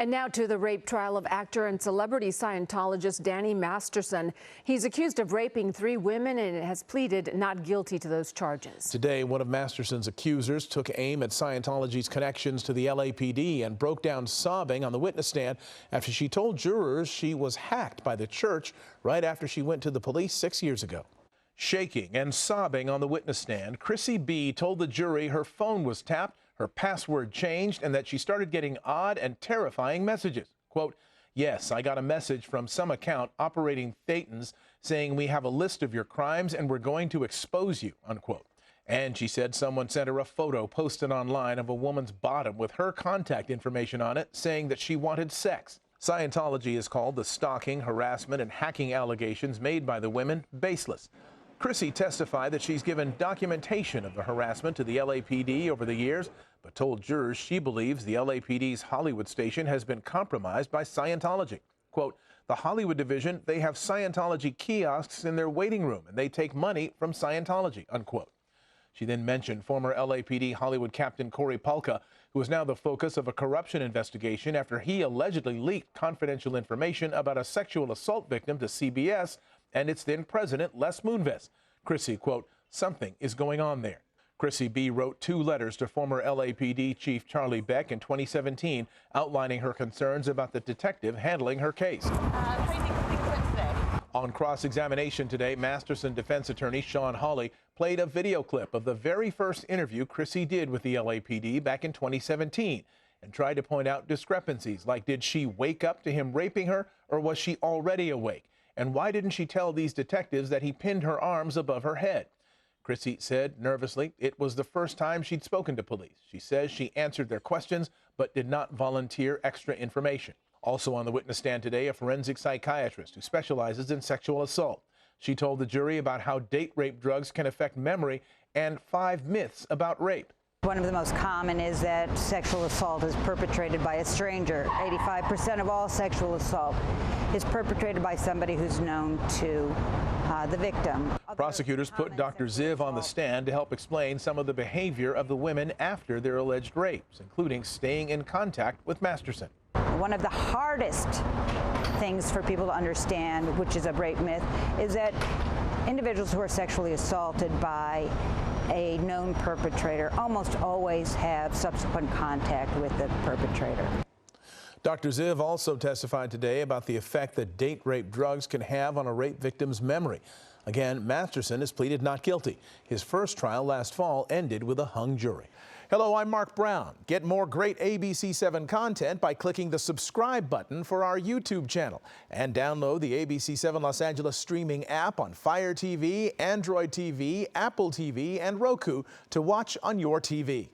And now to the rape trial of actor and celebrity Scientologist Danny Masterson. He's accused of raping 3 women and has pleaded not guilty to those charges. Today, one of Masterson's accusers took aim at Scientology's connections to the LAPD and broke down sobbing on the witness stand after she told jurors she was hacked by the church right after she went to the police 6 years ago. Shaking and sobbing on the witness stand, Chrissy B told the jury her phone was tapped, her password changed, and that she started getting odd and terrifying messages. Quote, "Yes, I got a message from some account operating Thetans saying we have a list of your crimes and we're going to expose you," unquote. And she said someone sent her a photo posted online of a woman's bottom with her contact information on it, saying that she wanted sex. Scientology has called the stalking, harassment, and hacking allegations made by the women baseless. Chrissy testified that she's given documentation of the harassment to the LAPD over the years, but told jurors she believes the LAPD's Hollywood station has been compromised by Scientology. Quote, "The Hollywood division, they have Scientology kiosks in their waiting room, and they take money from Scientology," unquote. She then mentioned former LAPD Hollywood Captain Corey Polka, who is now the focus of a corruption investigation after he allegedly leaked confidential information about a sexual assault victim to CBS and its then president, Les Moonves. Chrissy, quote, "Something is going on there." Chrissy B wrote 2 letters to former LAPD Chief Charlie Beck in 2017, outlining her concerns about the detective handling her case. How do you think things went today? On cross-examination today, Masterson defense attorney Sean Hawley played a video clip of the very first interview Chrissy did with the LAPD back in 2017 and tried to point out discrepancies, like did she wake up to him raping her or was she already awake? And why didn't she tell these detectives that he pinned her arms above her head? Chrissy said nervously it was the first time she'd spoken to police. She says she answered their questions but did not volunteer extra information. Also on the witness stand today, a forensic psychiatrist who specializes in sexual assault. She told the jury about how date rape drugs can affect memory and 5 myths about rape. One of the most common is that sexual assault is perpetrated by a stranger. 85% of all sexual assault is perpetrated by somebody who's known to the victim. Prosecutors put Dr. Ziv on the stand to help explain some of the behavior of the women after their alleged rapes, including staying in contact with Masterson. One of the hardest things for people to understand, which is a rape myth, is that individuals who are sexually assaulted by a known perpetrator almost always have subsequent contact with the perpetrator. Dr. Ziv also testified today about the effect that date rape drugs can have on a rape victim's memory. Again, Masterson has pleaded not guilty. His first trial last fall ended with a hung jury. Hello, I'm Mark Brown. Get more great ABC7 content by clicking the subscribe button for our YouTube channel and download the ABC7 Los Angeles streaming app on Fire TV, Android TV, Apple TV, and Roku to watch on your TV.